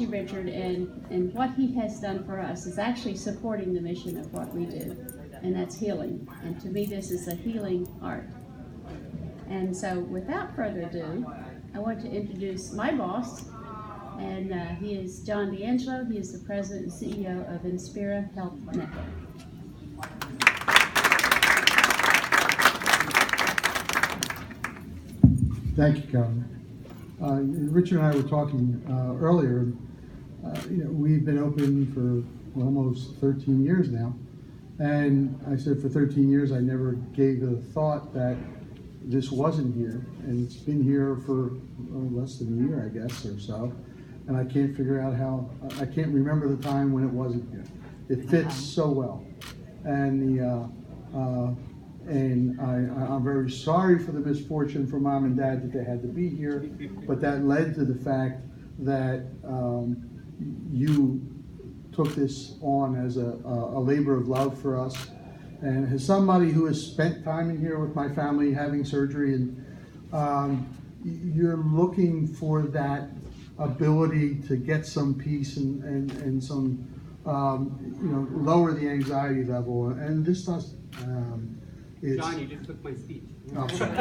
Richard, and what he has done for us is actually supporting the mission of what we do, and that's healing. And to me, this is a healing art. And so, without further ado, I want to introduce my boss, and he is John D'Angelo. He is the president and CEO of Inspira Health Network. Thank you, Carolyn. Richard and I were talking earlier. We've been open for almost 13 years now, and I said for 13 years I never gave a thought that this wasn't here, and it's been here for less than a year, I guess, or so, and I can't figure out how. I can't remember the time when it wasn't here. It fits so well, and I'm very sorry for the misfortune for Mom and Dad that they had to be here, but that led to the fact that you took this on as a labor of love for us. And as somebody who has spent time in here with my family having surgery, and you're looking for that ability to get some peace and some, lower the anxiety level, and this does. John, you just took my speech. Oh, sorry.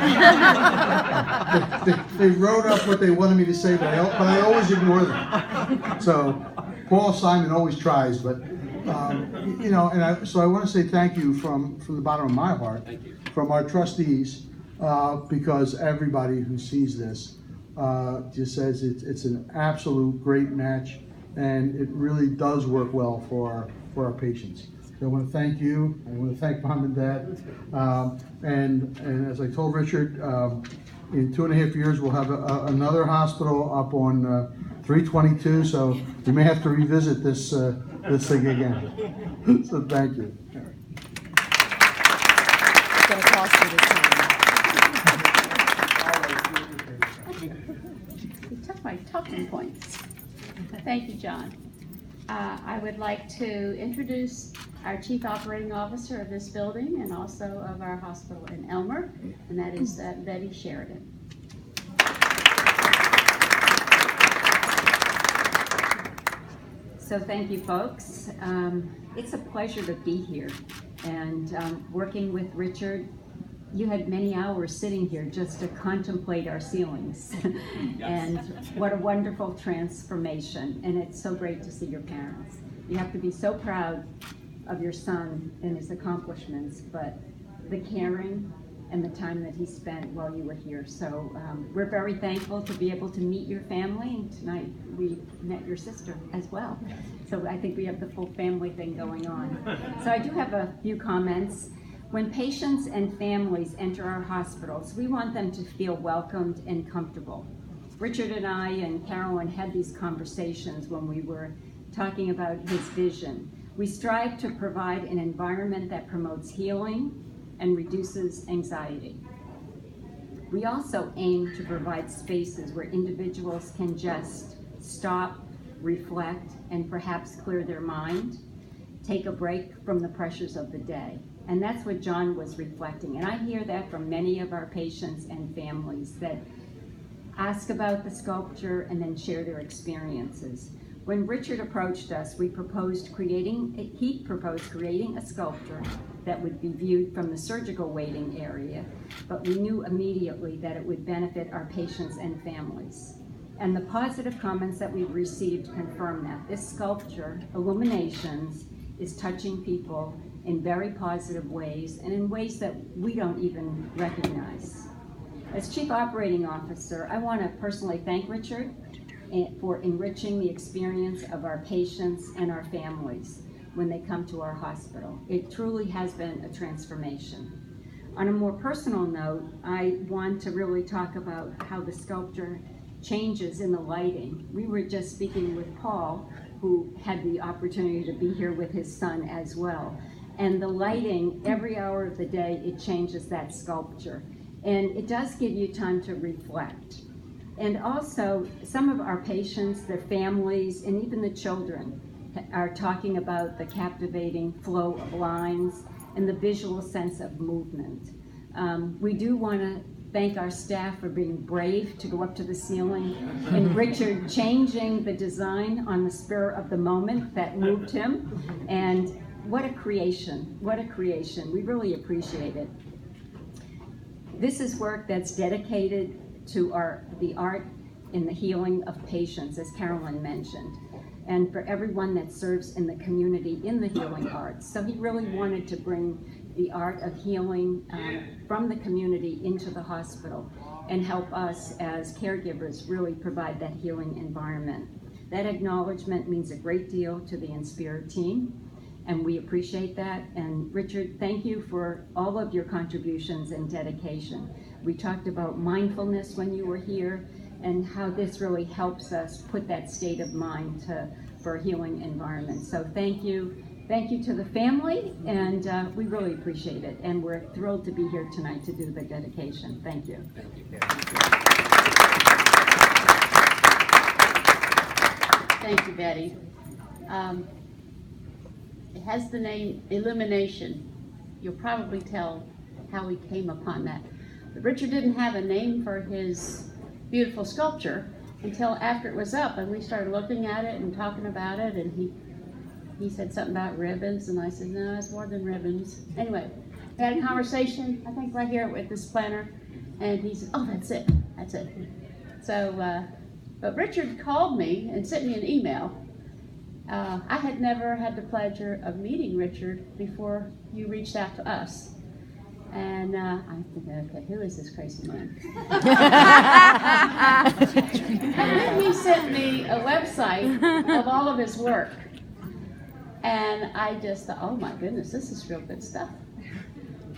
they wrote up what they wanted me to say, but I always ignore them. So Paul Simon always tries, but so I want to say thank you from the bottom of my heart, from our trustees, because everybody who sees this just says it's an absolute great match, and it really does work well for our patients. So I want to thank you. I want to thank Mom and Dad. And as I told Richard, in 2.5 years we'll have another hospital up on 322. So we may have to revisit this thing again. So thank you. It's going to cost you this time. You took my talking points. Thank you, John. I would like to introduce our Chief Operating Officer of this building and also of our hospital in Elmer, and that is Betty Sheridan. So thank you, folks. It's a pleasure to be here, and working with Richard. You had many hours sitting here just to contemplate our ceilings. And what a wonderful transformation. And it's so great to see your parents. You have to be so proud of your son and his accomplishments, but the caring and the time that he spent while you were here. So we're very thankful to be able to meet your family, and tonight we met your sister as well. So I think we have the full family thing going on. So I do have a few comments. When patients and families enter our hospitals, we want them to feel welcomed and comfortable. Richard and I and Carolyn had these conversations when we were talking about his vision. We strive to provide an environment that promotes healing and reduces anxiety. We also aim to provide spaces where individuals can just stop, reflect, and perhaps clear their mind, take a break from the pressures of the day. And that's what John was reflecting. And I hear that from many of our patients and families that ask about the sculpture and then share their experiences. When Richard approached us, he proposed creating a sculpture that would be viewed from the surgical waiting area, but we knew immediately that it would benefit our patients and families. And the positive comments that we've received confirm that. This sculpture, Illuminations, is touching people in very positive ways and in ways that we don't even recognize. As Chief Operating Officer, I want to personally thank Richard for enriching the experience of our patients and our families when they come to our hospital. It truly has been a transformation. On a more personal note, I want to really talk about how the sculpture changes in the lighting. We were just speaking with Paul, who had the opportunity to be here with his son as well. And the lighting, every hour of the day, it changes that sculpture. And it does give you time to reflect. And also, some of our patients, their families, and even the children are talking about the captivating flow of lines and the visual sense of movement. We do want to thank our staff for being brave to go up to the ceiling, and Richard changing the design on the spur of the moment that moved him. And what a creation, what a creation. We really appreciate it. This is work that's dedicated to the art in the healing of patients, as Carolyn mentioned, and for everyone that serves in the community in the healing arts. So he really wanted to bring the art of healing from the community into the hospital and help us as caregivers really provide that healing environment. That acknowledgement means a great deal to the Inspire team, and we appreciate that. And Richard, thank you for all of your contributions and dedication. We talked about mindfulness when you were here and how this really helps us put that state of mind for a healing environment. So thank you. Thank you to the family, and we really appreciate it. And we're thrilled to be here tonight to do the dedication. Thank you. Thank you. Thank you, Betty. It has the name Illumination. You'll probably tell how we came upon that. But Richard didn't have a name for his beautiful sculpture until after it was up, and we started looking at it and talking about it, and he said something about ribbons, and I said, no, it's more than ribbons. Anyway, we had a conversation, I think right here with this planner, and he said, oh, that's it. So, but Richard called me and sent me an email. I had never had the pleasure of meeting Richard before you reached out to us. And I'm thinking, okay, who is this crazy man? And then he sent me a website of all of his work. And I just thought, oh my goodness, this is real good stuff.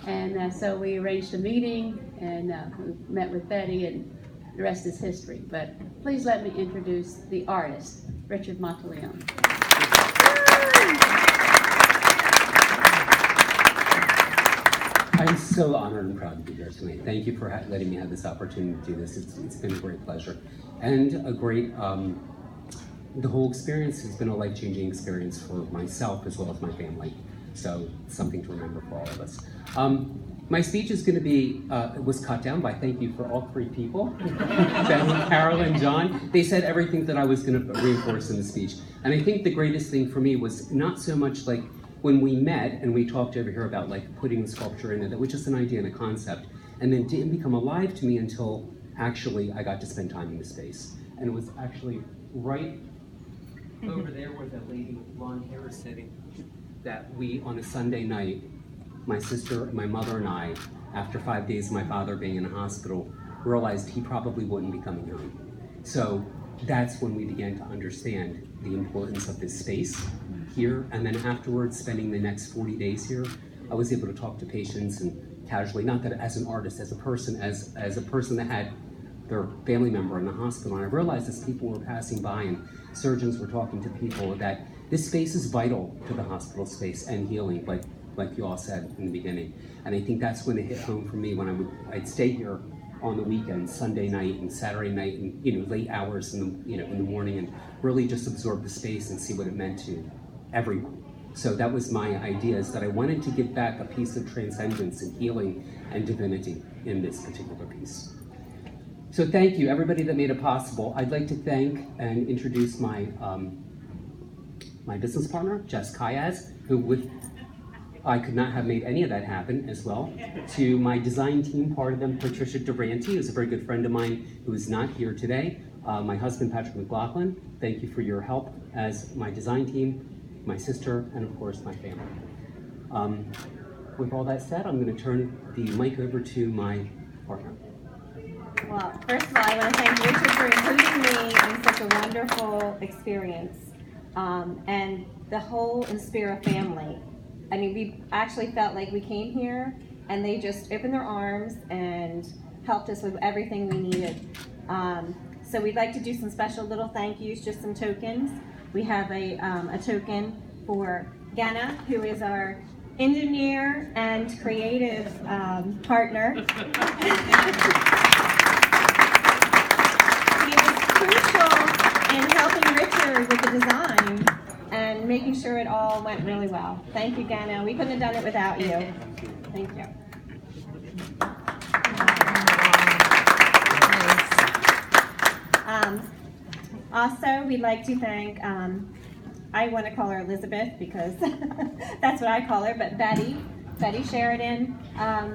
And so we arranged a meeting, and we met with Betty, and the rest is history. But please let me introduce the artist, Richard Monteleone. I'm so honored and proud to be here tonight. Thank you for letting me have this opportunity to do this. It's been a great pleasure. And a great, the whole experience has been a life-changing experience for myself as well as my family. So it's something to remember for all of us. My speech is going to be, it was cut down by thank you for all three people, Ben, Carol, and John. They said everything that I was going to reinforce in the speech. And I think the greatest thing for me was not so much like when we met and we talked over here about like putting the sculpture in it, that was just an idea and a concept. And then didn't become alive to me until actually I got to spend time in the space. And it was actually right over there where that lady with blonde hair is sitting, that we, on a Sunday night, my sister, my mother, and I, after 5 days of my father being in a hospital, realized he probably wouldn't be coming home. So that's when we began to understand the importance of this space here. And then afterwards, spending the next 40 days here, I was able to talk to patients and casually, not that as an artist, as a person, as a person that had their family member in the hospital. And I realized as people were passing by and surgeons were talking to people that this space is vital to the hospital space and healing, like you all said in the beginning. And I think that's when it hit home for me when I'd stay here on the weekends, Sunday night and Saturday night, and late hours in the morning, and really just absorb the space and see what it meant to everyone. So that was my idea, is that I wanted to give back a piece of transcendence and healing and divinity in this particular piece. So thank you, everybody that made it possible. I'd like to thank and introduce my my business partner, Jess Kayaz, who I could not have made any of that happen as well. To my design team, part of them, Patricia Durante, who's a very good friend of mine who is not here today. My husband, Patrick McLaughlin, thank you for your help as my design team, my sister, and of course, my family. With all that said, I'm going to turn the mic over to my partner. Well, first of all, I want to thank Richard for including me in such a wonderful experience. And the whole Inspira family. I mean, we actually felt like we came here and they just opened their arms and helped us with everything we needed. So we'd like to do some special little thank yous, just some tokens. We have a token for Gana, who is our engineer and creative partner. He was crucial in helping Richard with the design and making sure it all went really well. Thank you, Gana. We couldn't have done it without you. Thank you. Also, we'd like to thank, I want to call her Elizabeth because that's what I call her, but Betty Sheridan.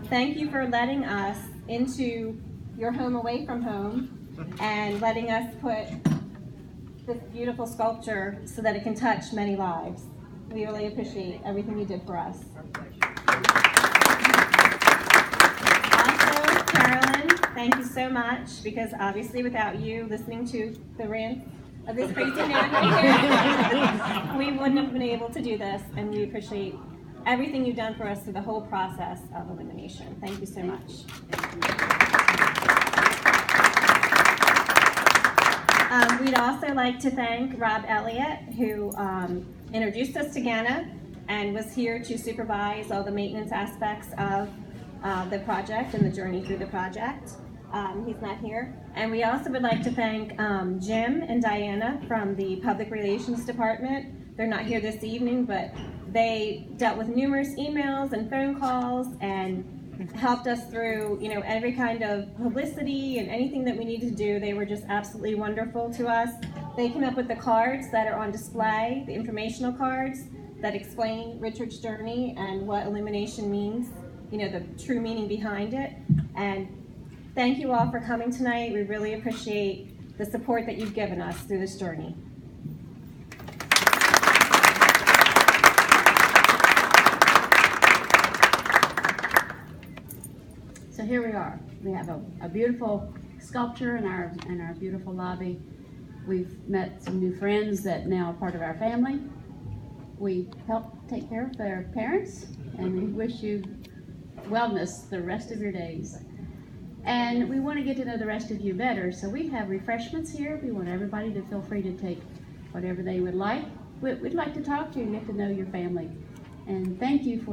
Thank you for letting us into your home away from home and letting us put this beautiful sculpture so that it can touch many lives. We really appreciate everything you did for us. Also, Carolyn, thank you so much, because obviously without you listening to the rant of this crazy man right here, we wouldn't have been able to do this, and we appreciate everything you've done for us through the whole process of elimination. Thank you so much. We'd also like to thank Rob Elliott, who introduced us to Ghana and was here to supervise all the maintenance aspects of the project and the journey through the project. He's not here. And we also would like to thank Jim and Diana from the Public Relations Department. They're not here this evening, but they dealt with numerous emails and phone calls and helped us through, every kind of publicity and anything that we needed to do. They were just absolutely wonderful to us. They came up with the cards that are on display, the informational cards that explain Richard's journey and what elimination means, the true meaning behind it. And thank you all for coming tonight. We really appreciate the support that you've given us through this journey. So here we are. We have a beautiful sculpture in our beautiful lobby. We've met some new friends that now are part of our family. We help take care of their parents, and we wish you wellness the rest of your days. And we want to get to know the rest of you better, so we have refreshments here. We want everybody to feel free to take whatever they would like. We'd like to talk to you and get to know your family. And thank you for